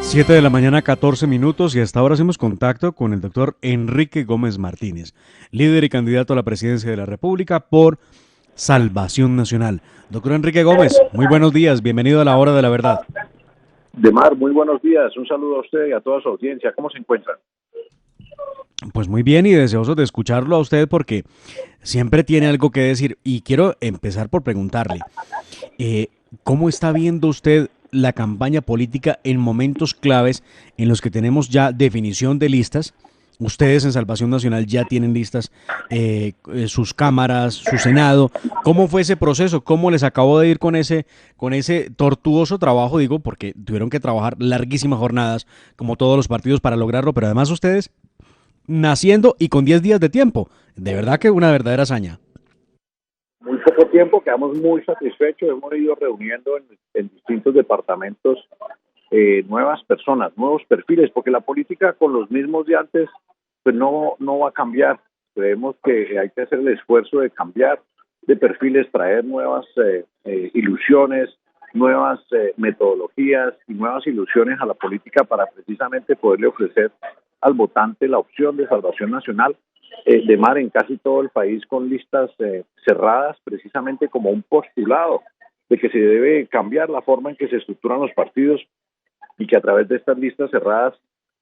Siete de la mañana, 14 minutos, y hasta ahora hacemos contacto con el doctor Enrique Gómez Martínez, líder y candidato a la presidencia de la República por Salvación Nacional. Doctor Enrique Gómez, muy buenos días, bienvenido a la Hora de la Verdad. Demar, muy buenos días, un saludo a usted y a toda su audiencia, ¿cómo se encuentran? Pues muy bien y deseoso de escucharlo a usted porque siempre tiene algo que decir y quiero empezar por preguntarle, eh, ¿cómo está viendo usted la campaña política en momentos claves en los que tenemos ya definición de listas? Ustedes en Salvación Nacional ya tienen listas sus cámaras, su Senado. ¿Cómo fue ese proceso? ¿Cómo les acabó de ir con ese tortuoso trabajo? Digo, porque tuvieron que trabajar larguísimas jornadas, como todos los partidos, para lograrlo, pero además ustedes naciendo y con 10 días de tiempo. De verdad que una verdadera hazaña. Muy poco tiempo, quedamos muy satisfechos, hemos ido reuniendo en distintos departamentos nuevas personas, nuevos perfiles, porque la política con los mismos de antes pues no va a cambiar. Creemos que hay que hacer el esfuerzo de cambiar de perfiles, traer nuevas ilusiones, nuevas metodologías y nuevas ilusiones a la política para precisamente poderle ofrecer al votante la opción de Salvación Nacional, Demar, en casi todo el país con listas cerradas, precisamente como un postulado de que se debe cambiar la forma en que se estructuran los partidos y que a través de estas listas cerradas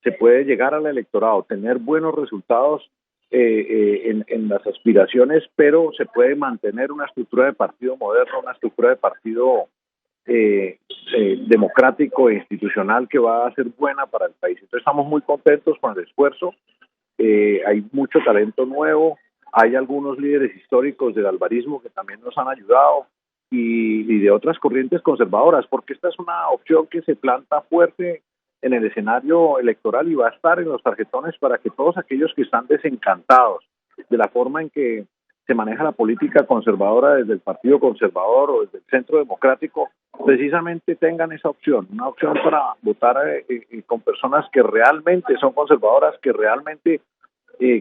se puede llegar al electorado, tener buenos resultados en las aspiraciones, pero se puede mantener una estructura de partido moderno, una estructura de partido democrático e institucional que va a ser buena para el país. Entonces estamos muy contentos con el esfuerzo. Hay mucho talento nuevo, hay algunos líderes históricos del alvarismo que también nos han ayudado y de otras corrientes conservadoras, porque esta es una opción que se planta fuerte en el escenario electoral y va a estar en los tarjetones para que todos aquellos que están desencantados de la forma en que se maneja la política conservadora desde el Partido Conservador o desde el Centro Democrático, precisamente tengan esa opción, una opción para votar con personas que realmente son conservadoras, que realmente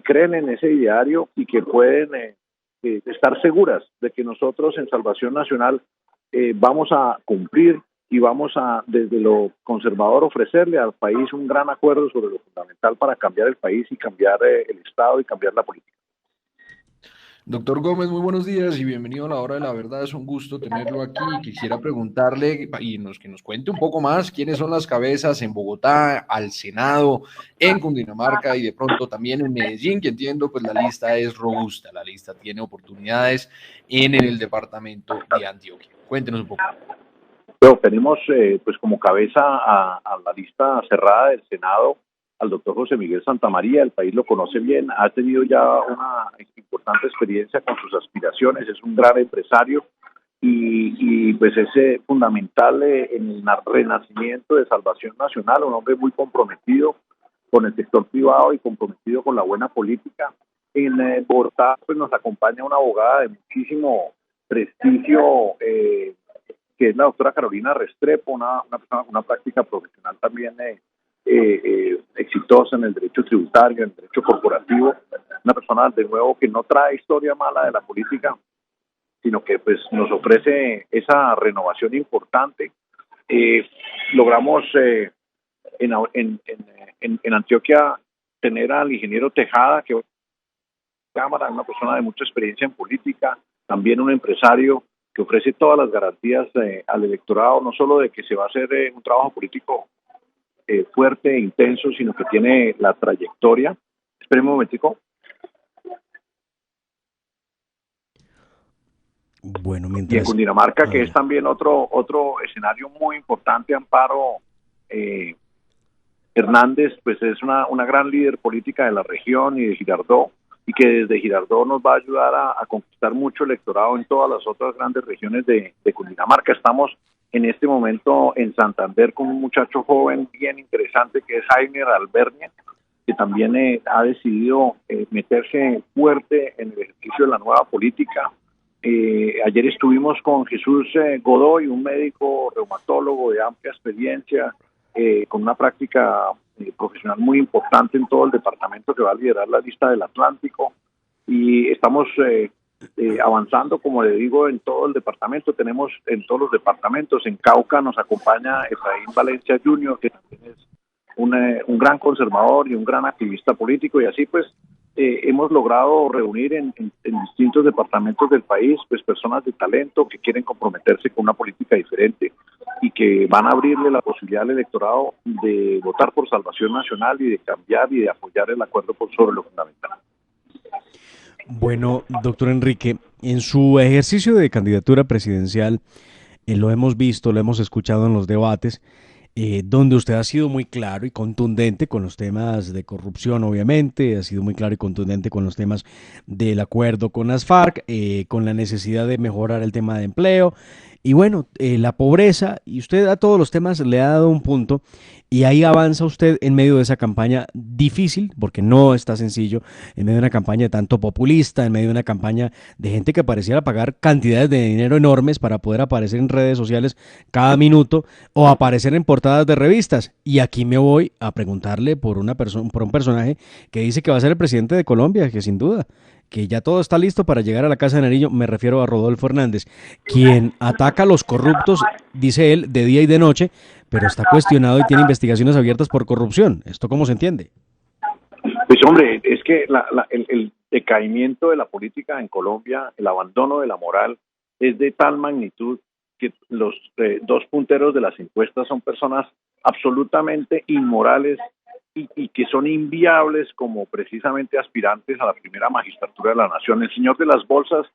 creen en ese ideario y que pueden estar seguras de que nosotros en Salvación Nacional vamos a cumplir y vamos a, desde lo conservador, ofrecerle al país un gran acuerdo sobre lo fundamental para cambiar el país y cambiar el Estado y cambiar la política. Doctor Gómez, muy buenos días y bienvenido a la Hora de la Verdad. Es un gusto tenerlo aquí. Quisiera preguntarle que nos cuente un poco más quiénes son las cabezas en Bogotá, al Senado, en Cundinamarca y de pronto también en Medellín, que entiendo pues la lista es robusta, la lista tiene oportunidades en el departamento de Antioquia. Cuéntenos un poco. Pero tenemos pues como cabeza a la lista cerrada del Senado al doctor José Miguel Santamaría. El país lo conoce bien, ha tenido ya una importante experiencia con sus aspiraciones, es un gran empresario y pues es fundamental en el renacimiento de Salvación Nacional, un hombre muy comprometido con el sector privado y comprometido con la buena política. En Bogotá pues nos acompaña una abogada de muchísimo prestigio, que es la doctora Carolina Restrepo, una persona con una práctica profesional también exitosa en el derecho tributario, en el derecho corporativo, una persona de nuevo que no trae historia mala de la política, sino que pues nos ofrece esa renovación importante. Logramos en Antioquia tener al ingeniero Tejada, que Cámara, una persona de mucha experiencia en política, también un empresario que ofrece todas las garantías al electorado, no solo de que se va a hacer un trabajo político fuerte e intenso, sino que tiene la trayectoria. Esperen un momentico. Bueno, mientras... Y en Cundinamarca, que es también otro escenario muy importante, Amparo Hernández, pues es una gran líder política de la región y de Girardot, y que desde Girardot nos va a ayudar a conquistar mucho electorado en todas las otras grandes regiones de Cundinamarca. Estamos en este momento en Santander con un muchacho joven bien interesante que es Jaime Albernia, que también ha decidido meterse fuerte en el ejercicio de la nueva política. Ayer estuvimos con Jesús Godoy, un médico reumatólogo de amplia experiencia, con una práctica profesional muy importante en todo el departamento que va a liderar la lista del Atlántico, y estamos avanzando, como le digo, en todo el departamento. Tenemos en todos los departamentos. En Cauca nos acompaña Efraín Valencia Jr., que también es un gran conservador y un gran activista político, y así pues hemos logrado reunir en distintos departamentos del país pues personas de talento que quieren comprometerse con una política diferente y que van a abrirle la posibilidad al electorado de votar por Salvación Nacional y de cambiar y de apoyar el acuerdo sobre lo fundamental. Bueno, doctor Enrique, en su ejercicio de candidatura presidencial, lo hemos visto, lo hemos escuchado en los debates, donde usted ha sido muy claro y contundente con los temas de corrupción, obviamente, ha sido muy claro y contundente con los temas del acuerdo con las FARC, con la necesidad de mejorar el tema de empleo y bueno, la pobreza, y usted a todos los temas le ha dado un punto y ahí avanza usted en medio de esa campaña difícil, porque no está sencillo, en medio de una campaña tanto populista, en medio de una campaña de gente que pareciera pagar cantidades de dinero enormes para poder aparecer en redes sociales cada minuto o aparecer en portadas de revistas. Y aquí me voy a preguntarle por una persona, por un personaje que dice que va a ser el presidente de Colombia, que sin duda, que ya todo está listo para llegar a la Casa de Nariño. Me refiero a Rodolfo Hernández, quien ataca a los corruptos, dice él, de día y de noche, pero está cuestionado y tiene investigaciones abiertas por corrupción. ¿Esto cómo se entiende? Pues hombre, es que el decaimiento de la política en Colombia, el abandono de la moral, es de tal magnitud que los dos punteros de las encuestas son personas absolutamente inmorales y que son inviables como precisamente aspirantes a la primera magistratura de la nación. El señor de las bolsas,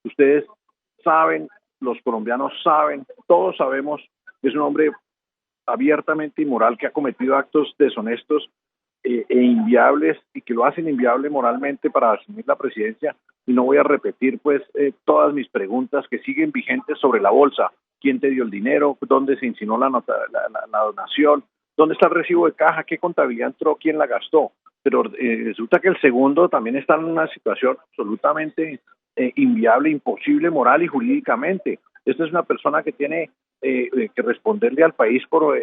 ustedes saben, los colombianos saben, todos sabemos, es un hombre abiertamente inmoral que ha cometido actos deshonestos e inviables y que lo hacen inviable moralmente para asumir la presidencia. Y no voy a repetir pues todas mis preguntas que siguen vigentes sobre la bolsa. ¿Quién te dio el dinero? ¿Dónde se insinuó la donación? ¿Dónde está el recibo de caja? ¿Qué contabilidad entró? ¿Quién la gastó? Pero resulta que el segundo también está en una situación absolutamente inviable, imposible moral y jurídicamente. Esta es una persona que tiene que responderle al país por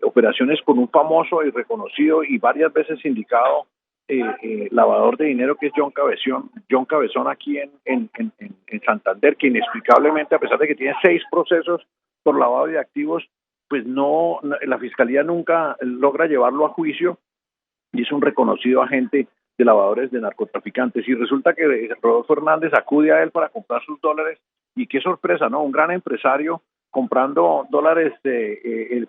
operaciones con un famoso y reconocido y varias veces indicado lavador de dinero, que es John Cabezón aquí en Santander, que inexplicablemente, a pesar de que tiene 6 procesos por lavado de activos, pues la fiscalía nunca logra llevarlo a juicio, y es un reconocido agente de lavadores de narcotraficantes. Y resulta que Rodolfo Hernández acude a él para comprar sus dólares, y qué sorpresa, ¿no? Un gran empresario comprando dólares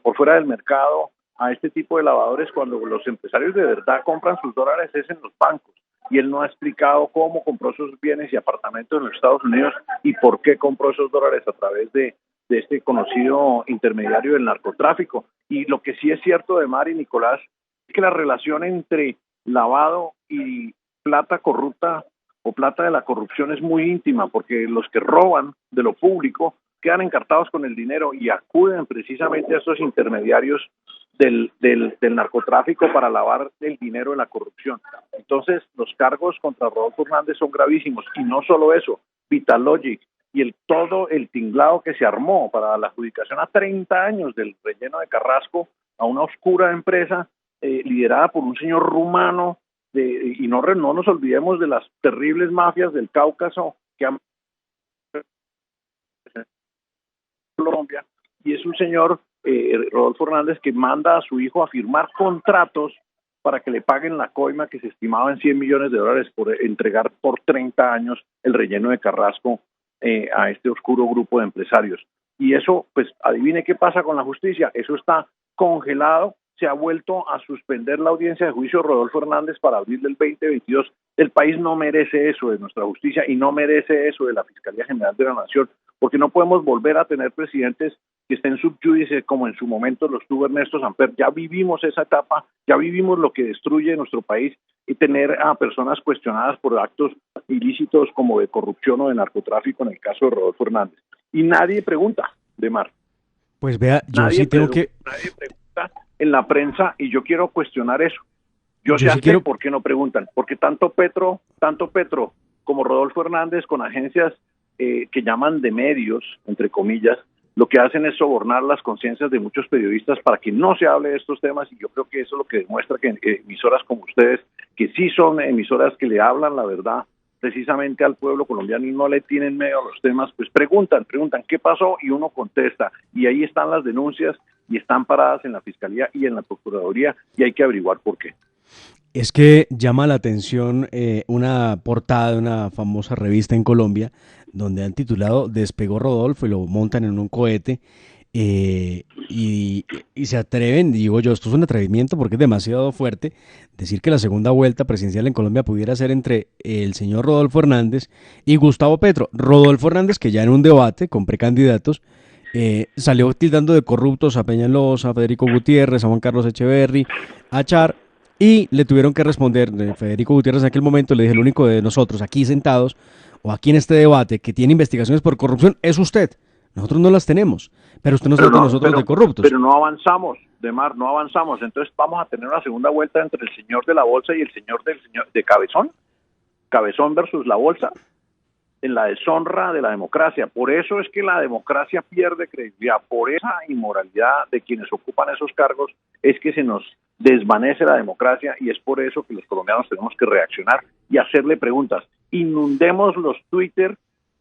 por fuera del mercado a este tipo de lavadores, cuando los empresarios de verdad compran sus dólares es en los bancos. Y él no ha explicado cómo compró sus bienes y apartamentos en los Estados Unidos y por qué compró esos dólares a través de este conocido intermediario del narcotráfico. Y lo que sí es cierto de Mari, Nicolás, es que la relación entre lavado y plata corrupta o plata de la corrupción es muy íntima, porque los que roban de lo público quedan encartados con el dinero y acuden precisamente a estos intermediarios del narcotráfico para lavar el dinero de la corrupción. Entonces, los cargos contra Rodolfo Hernández son gravísimos, y no solo eso, Vitalogic y todo el tinglado que se armó para la adjudicación a 30 años del relleno de Carrasco a una oscura empresa liderada por un señor rumano, y no nos olvidemos de las terribles mafias del Cáucaso que han Colombia, y es un señor Rodolfo Hernández, que manda a su hijo a firmar contratos para que le paguen la coima que se estimaba en $100 millones por entregar por 30 años el relleno de Carrasco a este oscuro grupo de empresarios. Y eso, pues adivine qué pasa con la justicia, eso está congelado. Se ha vuelto a suspender la audiencia de juicio de Rodolfo Hernández para abril del 2022. El país no merece eso de nuestra justicia y no merece eso de la Fiscalía General de la Nación, porque no podemos volver a tener presidentes que estén subyúdice como en su momento los tuvo Ernesto Samper. Ya vivimos esa etapa, ya vivimos lo que destruye nuestro país, y tener a personas cuestionadas por actos ilícitos como de corrupción o de narcotráfico en el caso de Rodolfo Hernández. Y nadie pregunta, Demar. Pues vea, nadie pregunta en la prensa, y yo quiero cuestionar eso. Yo sí sé por qué no preguntan, porque tanto Petro como Rodolfo Hernández, con agencias que llaman de medios, entre comillas, lo que hacen es sobornar las conciencias de muchos periodistas para que no se hable de estos temas, y yo creo que eso es lo que demuestra que emisoras como ustedes, que sí son emisoras que le hablan la verdad precisamente al pueblo colombiano y no le tienen miedo a los temas, pues preguntan qué pasó y uno contesta, y ahí están las denuncias y están paradas en la Fiscalía y en la Procuraduría y hay que averiguar por qué. Es que llama la atención una portada de una famosa revista en Colombia donde han titulado Despegó Rodolfo y lo montan en un cohete y se atreven, digo yo, esto es un atrevimiento porque es demasiado fuerte, decir que la segunda vuelta presidencial en Colombia pudiera ser entre el señor Rodolfo Hernández y Gustavo Petro. Rodolfo Hernández, que ya en un debate con precandidatos salió tildando de corruptos a Peñalosa, a Federico Gutiérrez, a Juan Carlos Echeverry, a Char, y le tuvieron que responder, Federico Gutiérrez en aquel momento le dije, el único de nosotros aquí sentados o aquí en este debate que tiene investigaciones por corrupción es usted. Nosotros no las tenemos, pero usted nos trata a nosotros de corruptos. Pero no avanzamos, Demar, no avanzamos. Entonces vamos a tener una segunda vuelta entre el señor de la bolsa y el señor de Cabezón. Cabezón versus la bolsa, en la deshonra de la democracia. Por eso es que la democracia pierde credibilidad, por esa inmoralidad de quienes ocupan esos cargos es que se nos desvanece la democracia, y es por eso que los colombianos tenemos que reaccionar y hacerle preguntas. Inundemos los Twitter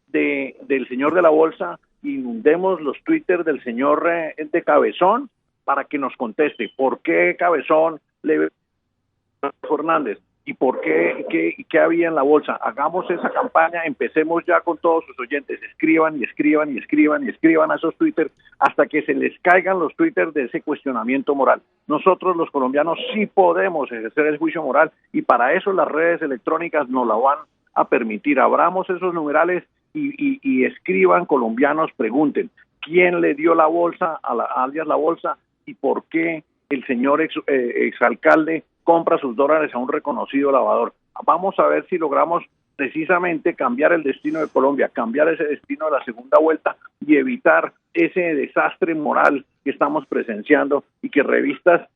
del señor de la bolsa, inundemos los Twitter del señor de Cabezón para que nos conteste por qué Cabezón le ve a Fernández y por qué había en la bolsa. Hagamos esa campaña, empecemos ya con todos sus oyentes, escriban a esos Twitter hasta que se les caigan los Twitter de ese cuestionamiento moral. Nosotros los colombianos sí podemos ejercer el juicio moral y para eso las redes electrónicas nos la van a permitir. Abramos esos numerales y escriban, colombianos, pregunten quién le dio la bolsa alias la bolsa y por qué el señor exalcalde compra sus dólares a un reconocido lavador. Vamos a ver si logramos precisamente cambiar el destino de Colombia, cambiar ese destino de la segunda vuelta y evitar ese desastre moral que estamos presenciando y que revistas de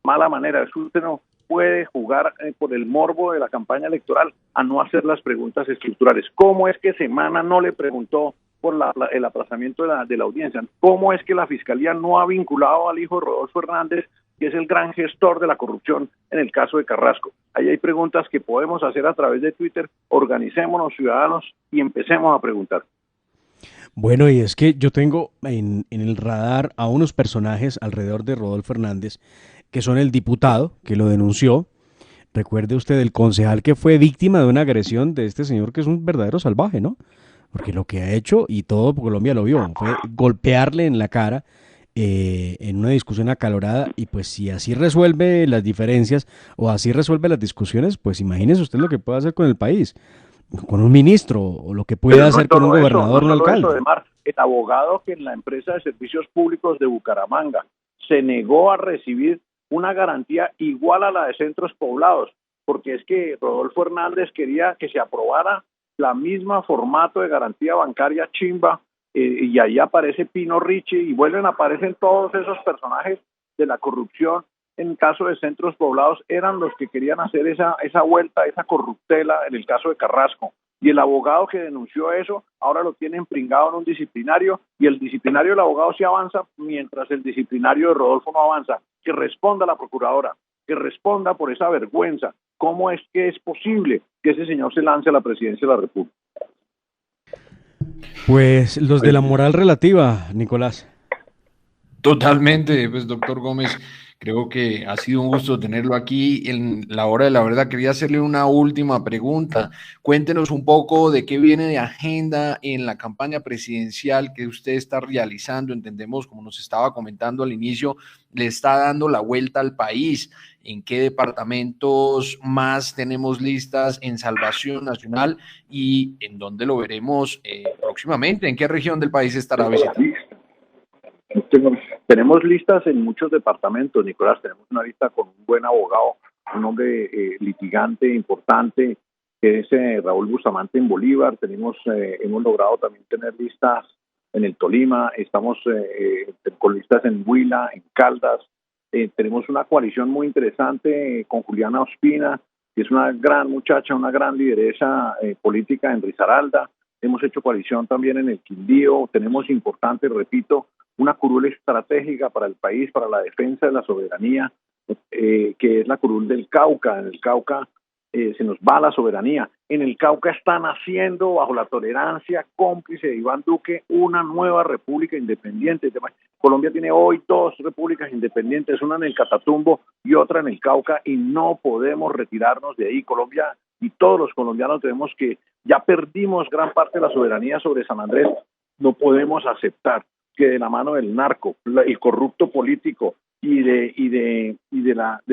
mala manera. Usted no puede jugar por el morbo de la campaña electoral a no hacer las preguntas estructurales. ¿Cómo es que Semana no le preguntó por el aplazamiento de la audiencia? ¿Cómo es que la Fiscalía no ha vinculado al hijo de Rodolfo Hernández, que es el gran gestor de la corrupción en el caso de Carrasco? Ahí hay preguntas que podemos hacer a través de Twitter. Organicémonos, ciudadanos, y empecemos a preguntar. Bueno, y es que yo tengo en el radar a unos personajes alrededor de Rodolfo Hernández, que son el diputado que lo denunció. Recuerde usted el concejal que fue víctima de una agresión de este señor, que es un verdadero salvaje, ¿no? Porque lo que ha hecho, y todo Colombia lo vio, fue golpearle en la cara en una discusión acalorada, y pues si así resuelve las diferencias o así resuelve las discusiones, pues imagínese usted lo que puede hacer con el país, con un ministro, o lo que puede hacer con un gobernador o un alcalde. Además, el abogado que en la empresa de servicios públicos de Bucaramanga se negó a recibir una garantía igual a la de centros poblados, porque es que Rodolfo Hernández quería que se aprobara la misma formato de garantía bancaria chimba, y ahí aparece Pino Ricci y aparecen todos esos personajes de la corrupción. En el caso de centros poblados eran los que querían hacer esa vuelta, esa corruptela en el caso de Carrasco. Y el abogado que denunció eso, ahora lo tienen pringado en un disciplinario, y el disciplinario del abogado sí avanza, mientras el disciplinario de Rodolfo no avanza. Que responda la procuradora, que responda por esa vergüenza. ¿Cómo es que es posible que ese señor se lance a la presidencia de la República? Pues los de la moral relativa, Nicolás. Totalmente, pues doctor Gómez, creo que ha sido un gusto tenerlo aquí en la hora de la verdad. Quería hacerle una última pregunta. Cuéntenos un poco de qué viene de agenda en la campaña presidencial que usted está realizando. Entendemos, como nos estaba comentando al inicio, le está dando la vuelta al país. ¿En qué departamentos más tenemos listas en Salvación Nacional y en dónde lo veremos próximamente? ¿En qué región del país estará visitando? Tenemos listas en muchos departamentos, Nicolás. Tenemos una lista con un buen abogado, un hombre litigante importante, que es Raúl Bustamante en Bolívar. Hemos logrado también tener listas en el Tolima. Estamos con listas en Huila, en Caldas. Tenemos una coalición muy interesante con Juliana Ospina, que es una gran muchacha, una gran lideresa política en Risaralda. hemos hecho coalición también en el Quindío, tenemos importante, repito, una curul estratégica para el país, para la defensa de la soberanía, que es la curul del Cauca. En el Cauca se nos va la soberanía. En el Cauca están haciendo, bajo la tolerancia cómplice de Iván Duque, una nueva república independiente. Colombia tiene hoy 2 repúblicas independientes, una en el Catatumbo y otra en el Cauca, y no podemos retirarnos de ahí. Colombia y todos los colombianos tenemos que, ya perdimos gran parte de la soberanía sobre San Andrés, no podemos aceptar que de la mano del narco, el corrupto político del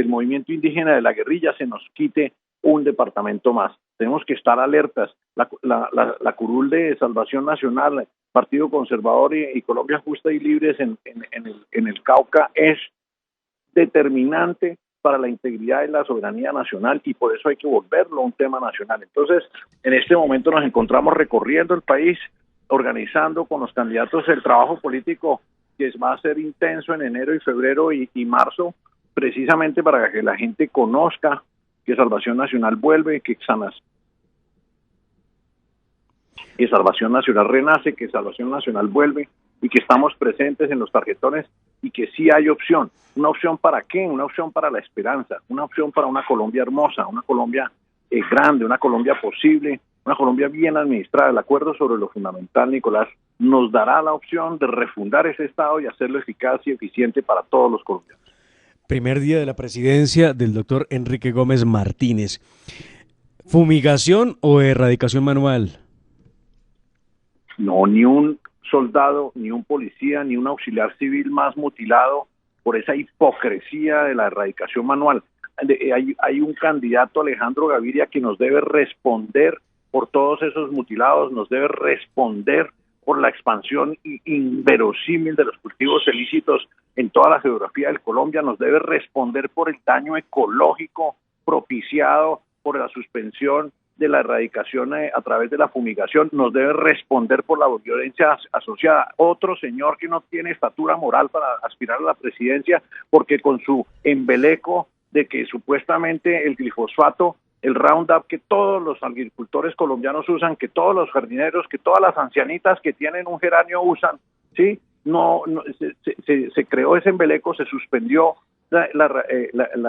movimiento indígena, de la guerrilla, se nos quite un departamento más. Tenemos que estar alertas. La curul de Salvación Nacional, Partido Conservador y Colombia Justa y Libres en el Cauca es determinante para la integridad y la soberanía nacional, y por eso hay que volverlo un tema nacional. Entonces, en este momento nos encontramos recorriendo el país, organizando con los candidatos el trabajo político que va a ser intenso en enero y febrero y marzo, precisamente para que la gente conozca que Salvación Nacional vuelve, que Salvación Nacional renace, que Salvación Nacional vuelve y que estamos presentes en los tarjetones y que sí hay opción. ¿Una opción para qué? Una opción para la esperanza, una opción para una Colombia hermosa, una Colombia grande, una Colombia posible, una Colombia bien administrada. El acuerdo sobre lo fundamental, Nicolás, nos dará la opción de refundar ese Estado y hacerlo eficaz y eficiente para todos los colombianos. Primer día de la presidencia del doctor Enrique Gómez Martínez. ¿Fumigación o erradicación manual? No, ni un soldado, ni un policía, ni un auxiliar civil más mutilado por esa hipocresía de la erradicación manual. Hay un candidato, Alejandro Gaviria, que nos debe responder por todos esos mutilados, nos debe responder por la expansión inverosímil de los cultivos ilícitos en toda la geografía de Colombia, nos debe responder por el daño ecológico propiciado por la suspensión de la erradicación a través de la fumigación, nos debe responder por la violencia asociada. Otro señor que no tiene estatura moral para aspirar a la presidencia, porque con su embeleco de que supuestamente el glifosato, el Roundup que todos los agricultores colombianos usan, que todos los jardineros, que todas las ancianitas que tienen un geranio usan, ¿sí? Se creó ese embeleco, se suspendió la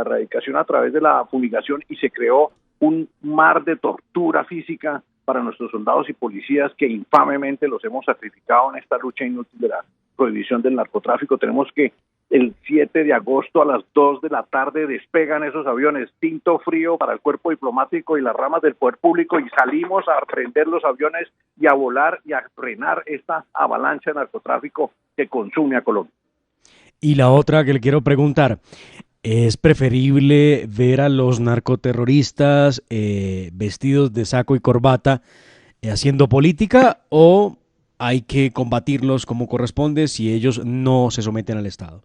erradicación a través de la fumigación y se creó un mar de tortura física para nuestros soldados y policías que infamemente los hemos sacrificado en esta lucha inútil de la prohibición del narcotráfico. Tenemos que el 7 de agosto a las 2 de la tarde despegan esos aviones, tinto frío para el cuerpo diplomático y las ramas del poder público, y salimos a prender los aviones y a volar y a frenar esta avalancha de narcotráfico que consume a Colombia. Y la otra que le quiero preguntar, ¿es preferible ver a los narcoterroristas vestidos de saco y corbata haciendo política, o hay que combatirlos como corresponde si ellos no se someten al Estado?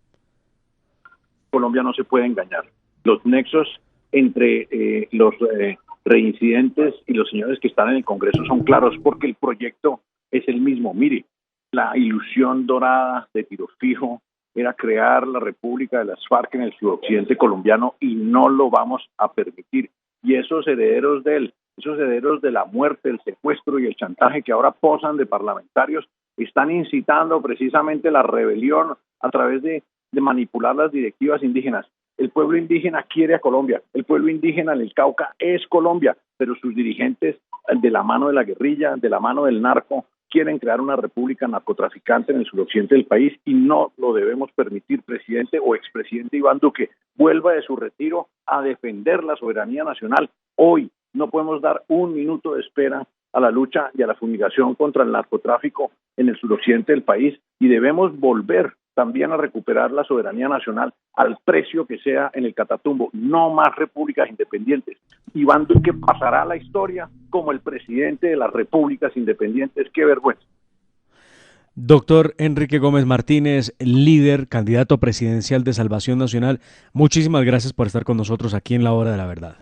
Colombia no se puede engañar. Los nexos entre los reincidentes y los señores que están en el Congreso son claros, porque el proyecto es el mismo. Mire, la ilusión dorada de Tiro Fijo era crear la República de las FARC en el suroccidente colombiano, y no lo vamos a permitir. Y esos herederos de él, esos herederos de la muerte, el secuestro y el chantaje que ahora posan de parlamentarios, están incitando precisamente la rebelión a través de manipular las directivas indígenas. El pueblo indígena quiere a Colombia, el pueblo indígena en el Cauca es Colombia, pero sus dirigentes, de la mano de la guerrilla, de la mano del narco, quieren crear una república narcotraficante en el suroccidente del país, y no lo debemos permitir. Presidente o expresidente Iván Duque, vuelva de su retiro a defender la soberanía nacional. Hoy no podemos dar un minuto de espera a la lucha y a la fumigación contra el narcotráfico en el suroccidente del país, y debemos volver también a recuperar la soberanía nacional al precio que sea en el Catatumbo. No más repúblicas independientes. Iván Duque pasará a la historia como el presidente de las repúblicas independientes. ¡Qué vergüenza! Doctor Enrique Gómez Martínez, líder, candidato presidencial de Salvación Nacional, muchísimas gracias por estar con nosotros aquí en La Hora de la Verdad.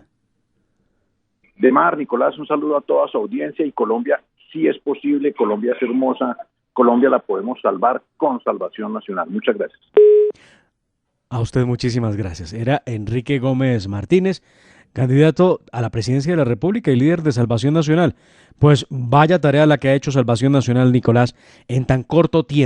De mar, Nicolás, un saludo a toda su audiencia, y Colombia sí es posible, Colombia es hermosa, Colombia la podemos salvar con Salvación Nacional. Muchas gracias. A usted muchísimas gracias. Era Enrique Gómez Martínez, candidato a la presidencia de la República y líder de Salvación Nacional. Pues vaya tarea la que ha hecho Salvación Nacional, Nicolás, en tan corto tiempo.